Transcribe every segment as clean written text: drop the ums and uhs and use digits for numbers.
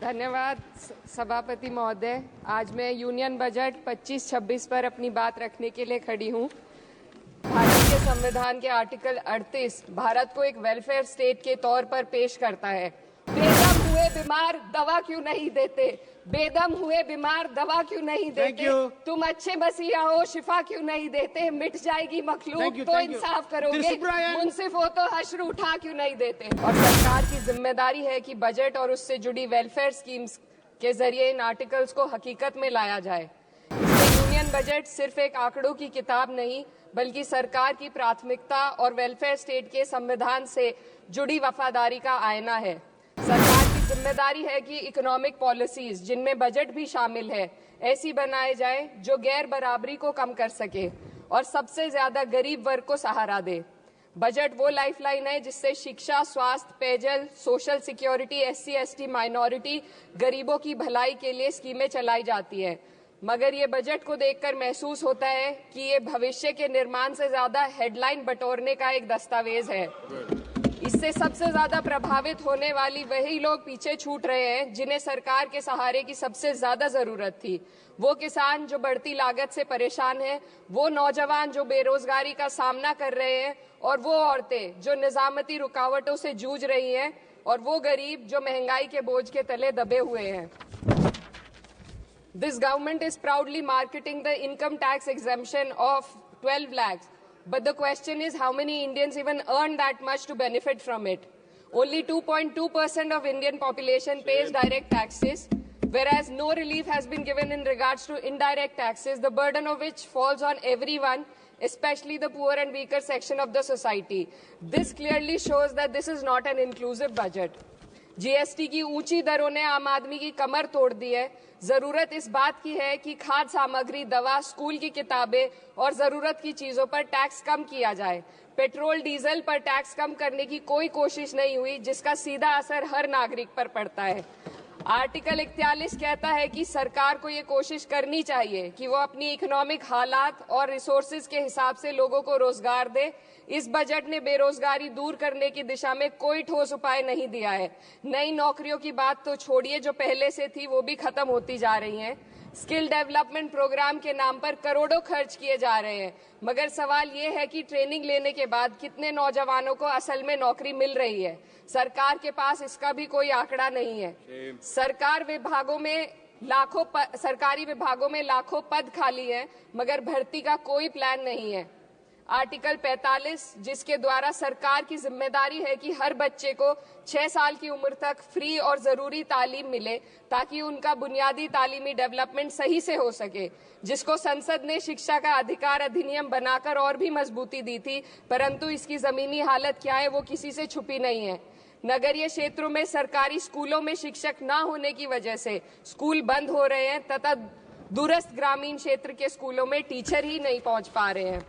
धन्यवाद सभापति महोदय। आज मैं यूनियन बजट 25-26 पर अपनी बात रखने के लिए खड़ी हूँ। भारत के संविधान के आर्टिकल 38 भारत को एक वेलफेयर स्टेट के तौर पर पेश करता है। बेदम हुए बीमार दवा क्यों नहीं देते? बेदम हुए बीमार दवा क्यों नहीं देते? तुम अच्छे मसीहा हो, शिफा क्यों नहीं देते? मिट जाएगी मखलूक तो इंसाफ करोगे, मुंसिफ हो तो हश्र उठा क्यों नहीं देते? और सरकार की जिम्मेदारी है कि बजट और उससे जुड़ी वेलफेयर स्कीम्स के जरिए इन आर्टिकल्स को हकीकत में लाया जाए। इसलिए यूनियन बजट सिर्फ एक आंकड़ों की किताब नहीं, बल्कि सरकार की प्राथमिकता और वेलफेयर स्टेट के संविधान से जुड़ी वफादारी का आईना है। सरकार की जिम्मेदारी है कि इकोनॉमिक पॉलिसीज, जिनमें बजट भी शामिल है, ऐसी बनाए जाए जो गैर बराबरी को कम कर सके और सबसे ज्यादा गरीब वर्ग को सहारा दे। बजट वो लाइफलाइन है जिससे शिक्षा, स्वास्थ्य, पेयजल, social security, SC, ST, minority, गरीबों की भलाई के लिए स्कीमें चलाई जाती है। मगर ये बजट को देखकर महसूस होता है कि ये भविष्य के निर्माण से ज्यादा हेडलाइन बटोरने का एक दस्तावेज है। इससे सबसे ज्यादा प्रभावित होने वाली वही लोग पीछे छूट रहे हैं जिन्हें सरकार के सहारे की सबसे ज्यादा जरूरत थी। वो किसान जो बढ़ती लागत से परेशान हैं, वो नौजवान जो बेरोजगारी का सामना कर रहे हैं, और वो औरतें जो निजामती रुकावटों से जूझ रही हैं, और वो गरीब जो महंगाई के बोझ के तले दबे हुए हैं। This government is proudly marketing the income tax exemption of 12 lakhs. But the question is, how many Indians even earn that much to benefit from it? Only 2.2% of Indian population pays direct taxes, whereas no relief has been given in regards to indirect taxes, the burden of which falls on everyone, especially the poor and weaker section of the society. This clearly shows that this is not an inclusive budget. GST की ऊंची दरों ने आम आदमी की कमर तोड़ दी है। जरूरत इस बात की है कि खाद्य सामग्री, दवा, स्कूल की किताबें और जरूरत की चीजों पर टैक्स कम किया जाए। पेट्रोल, डीजल पर टैक्स कम करने की कोई कोशिश नहीं हुई, जिसका सीधा असर हर नागरिक पर पड़ता है। आर्टिकल 41 कहता है कि सरकार को ये कोशिश करनी चाहिए कि वो अपनी इकोनॉमिक हालात और रिसोर्सेज के हिसाब से लोगों को रोजगार दे। इस बजट ने बेरोजगारी दूर करने की दिशा में कोई ठोस उपाय नहीं दिया है। नई नौकरियों की बात तो छोड़िए, जो पहले से थी वो भी खत्म होती जा रही हैं। स्किल डेवलपमेंट प्रोग्राम के नाम पर करोड़ों खर्च किए जा रहे हैं, मगर सवाल ये है कि ट्रेनिंग लेने के बाद कितने नौजवानों को असल में नौकरी मिल रही है। सरकार के पास इसका भी कोई आंकड़ा नहीं है। सरकारी विभागों में लाखों पद खाली हैं, मगर भर्ती का कोई प्लान नहीं है। आर्टिकल 45, जिसके द्वारा सरकार की जिम्मेदारी है कि हर बच्चे को 6 साल की उम्र तक फ्री और जरूरी तालीम मिले ताकि उनका बुनियादी तालीमी डेवलपमेंट सही से हो सके, जिसको संसद ने शिक्षा का अधिकार अधिनियम बनाकर और भी मजबूती दी थी, परंतु इसकी जमीनी हालत क्या है वो किसी से छुपी नहीं है। नगरीय क्षेत्रों में सरकारी स्कूलों में शिक्षक न होने की वजह से स्कूल बंद हो रहे हैं तथा दूरस्थ ग्रामीण क्षेत्र के स्कूलों में टीचर ही नहीं पहुंच पा रहे हैं।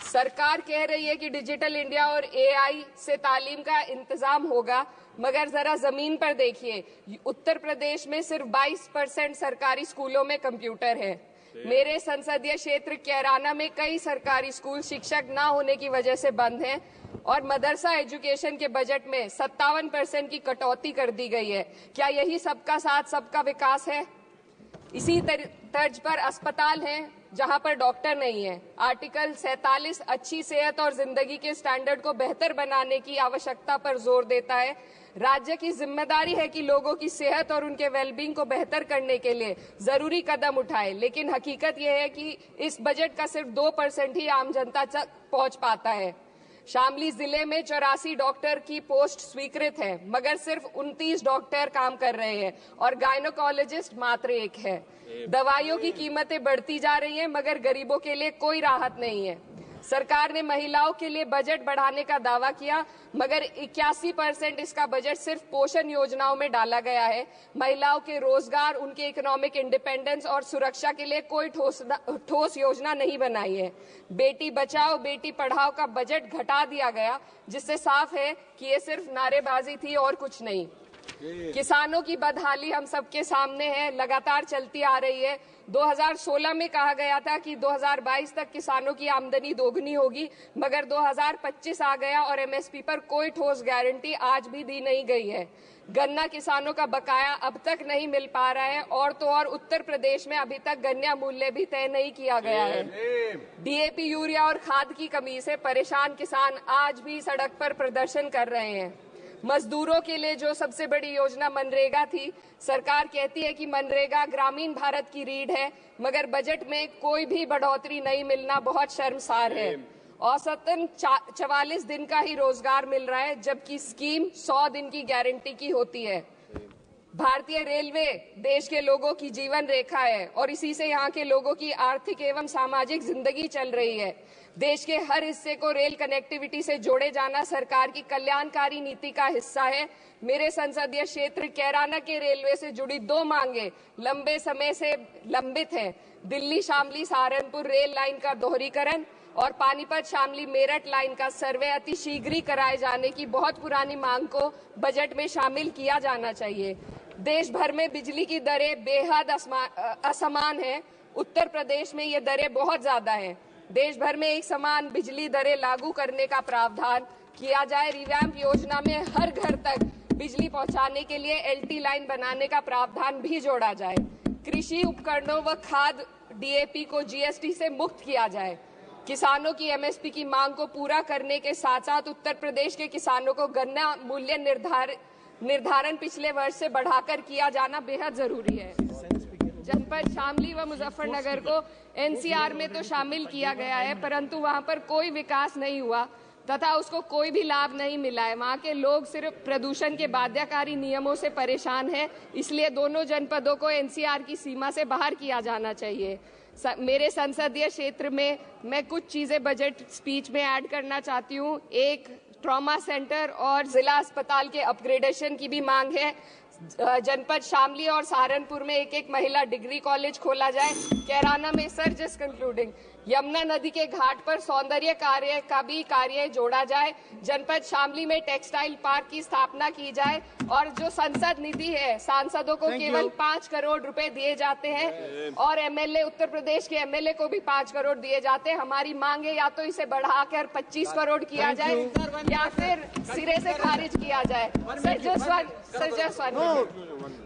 सरकार कह रही है कि डिजिटल इंडिया और AI से तालीम का इंतजाम होगा, मगर जरा जमीन पर देखिए, उत्तर प्रदेश में सिर्फ 22% सरकारी स्कूलों में कंप्यूटर है। मेरे संसदीय क्षेत्र कैराना में कई सरकारी स्कूल शिक्षक न होने की वजह से बंद हैं और मदरसा एजुकेशन के बजट में 57% की कटौती कर दी गई है। क्या यही सबका साथ सबका विकास है? इसी तर्ज पर अस्पताल हैं जहां पर डॉक्टर नहीं है। आर्टिकल 47 अच्छी सेहत और जिंदगी के स्टैंडर्ड को बेहतर बनाने की आवश्यकता पर जोर देता है। राज्य की जिम्मेदारी है कि लोगों की सेहत और उनके वेलबींग को बेहतर करने के लिए जरूरी कदम उठाए, लेकिन हकीकत यह है कि इस बजट का सिर्फ 2% ही आम जनता तक पहुंच पाता है। शामली जिले में 84 डॉक्टर की पोस्ट स्वीकृत है, मगर सिर्फ 29 डॉक्टर काम कर रहे हैं और गायनोकोलॉजिस्ट मात्र 1 है। दवाइयों की कीमतें बढ़ती जा रही हैं, मगर गरीबों के लिए कोई राहत नहीं है। सरकार ने महिलाओं के लिए बजट बढ़ाने का दावा किया, मगर 81% इसका बजट सिर्फ पोषण योजनाओं में डाला गया है। महिलाओं के रोजगार, उनके इकोनॉमिक इंडिपेंडेंस और सुरक्षा के लिए कोई ठोस योजना नहीं बनाई है। बेटी बचाओ बेटी पढ़ाओ का बजट घटा दिया गया, जिससे साफ है कि ये सिर्फ नारेबाजी थी और कुछ नहीं। किसानों की बदहाली हम सबके सामने है, लगातार चलती आ रही है। 2016 में कहा गया था कि 2022 तक किसानों की आमदनी दोगुनी होगी, मगर 2025 आ गया और MSP पर कोई ठोस गारंटी आज भी दी नहीं गई है। गन्ना किसानों का बकाया अब तक नहीं मिल पा रहा है, और तो और उत्तर प्रदेश में अभी तक गन्ना मूल्य भी तय नहीं किया गया है। डीएपी, यूरिया और खाद की कमी से परेशान किसान आज भी सड़क पर प्रदर्शन कर रहे हैं। मजदूरों के लिए जो सबसे बड़ी योजना मनरेगा थी, सरकार कहती है कि मनरेगा ग्रामीण भारत की रीढ़ है, मगर बजट में कोई भी बढ़ोतरी नहीं मिलना बहुत शर्मसार है। औसतन 44 दिन का ही रोजगार मिल रहा है, जबकि स्कीम 100 दिन की गारंटी की होती है। भारतीय रेलवे देश के लोगों की जीवन रेखा है और इसी से यहाँ के लोगों की आर्थिक एवं सामाजिक जिंदगी चल रही है। देश के हर हिस्से को रेल कनेक्टिविटी से जोड़े जाना सरकार की कल्याणकारी नीति का हिस्सा है। मेरे संसदीय क्षेत्र कैराना के रेलवे से जुड़ी 2 मांगे लंबे समय से लंबित हैं। दिल्ली शामली सहारनपुर रेल लाइन का दोहरीकरण और पानीपत शामली मेरठ लाइन का सर्वे अति शीघ्र ही कराए जाने की बहुत पुरानी मांग को बजट में शामिल किया जाना चाहिए। देश भर में बिजली की दरें बेहद असमान हैं। उत्तर प्रदेश में ये दरें बहुत ज्यादा हैं। देश भर में एक समान बिजली दरें लागू करने का प्रावधान किया जाए। रिवैम्प योजना में हर घर तक बिजली पहुंचाने के लिए एलटी लाइन बनाने का प्रावधान भी जोड़ा जाए। कृषि उपकरणों व खाद डीएपी को जीएसटी से मुक्त किया जाए। किसानों की एमएसपी की मांग को पूरा करने के साथ साथ उत्तर प्रदेश के किसानों को गन्ना मूल्य निर्धारण पिछले वर्ष से बढ़ाकर किया जाना बेहद जरूरी है। जनपद शामली व मुजफ्फरनगर को एनसीआर में तो शामिल किया गया है, परंतु वहां पर कोई विकास नहीं हुआ तथा उसको कोई भी लाभ नहीं मिला है। वहां के लोग सिर्फ प्रदूषण के बाध्यकारी नियमों से परेशान हैं, इसलिए दोनों जनपदों को एनसीआर की सीमा से बाहर किया जाना चाहिए। मेरे संसदीय क्षेत्र में मैं कुछ चीजें बजट स्पीच में ऐड करना चाहती हूँ। एक, ट्रॉमा सेंटर और जिला अस्पताल के अपग्रेडेशन की भी मांग है। जनपद शामली और सहारनपुर में एक महिला डिग्री कॉलेज खोला जाए। कैराना में जस्ट कंक्लूडिंग, यमुना नदी के घाट पर सौंदर्य कार्य का भी कार्य जोड़ा जाए। जनपद शामली में टेक्सटाइल पार्क की स्थापना की जाए और जो संसद निधि है, सांसदों को केवल 5 करोड़ रुपए दिए जाते हैं और एमएलए, उत्तर प्रदेश के एमएलए को भी 5 करोड़ दिए जाते हैं। हमारी मांग है या तो इसे बढ़ाकर 25 करोड़ किया जाए या फिर सिरे से खारिज किया जाए। Sir just one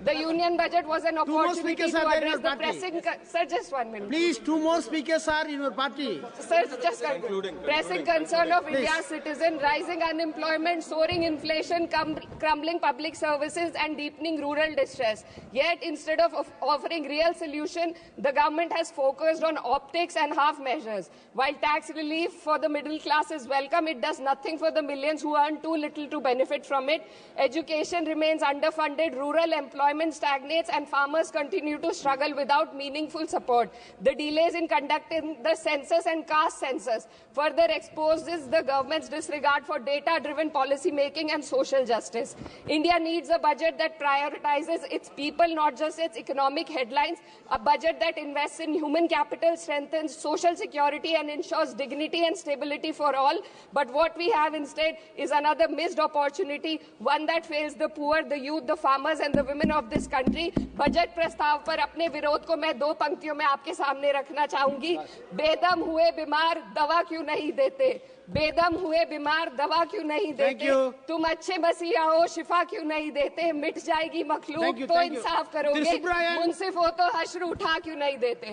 The union budget was an opportunity to address the pressing... Sir, just 1 minute. Please, 2 more speakers are in your party. Sir, just concluding. Pressing concern of India's citizen, rising unemployment, soaring inflation, crumbling public services and deepening rural distress. Yet, instead of offering real solution, the government has focused on optics and half measures. While tax relief for the middle class is welcome, it does nothing for the millions who earn too little to benefit from it. Education remains underfunded, rural employment stagnates and farmers continue to struggle without meaningful support. The delays in conducting the census and caste census further exposes the government's disregard for data-driven policy making and social justice. India needs a budget that prioritizes its people, not just its economic headlines, a budget that invests in human capital, strengthens social security and ensures dignity and stability for all. But what we have instead is another missed opportunity, one that fails the poor, the youth, the farmers and the women of this country. Budget प्रस्ताव पर अपने विरोध को मैं 2 पंक्तियों में आपके सामने रखना चाहूंगी। बेदम हुए बीमार दवा क्यों नहीं देते? बेदम हुए बीमार दवा क्यों नहीं देते? तुम अच्छे मसीहा हो, शिफा क्यों नहीं देते? मिट जाएगी मखलूक तो इंसाफ करोगे, मुंसिफ हो तो हश्र उठा क्यों नहीं देते?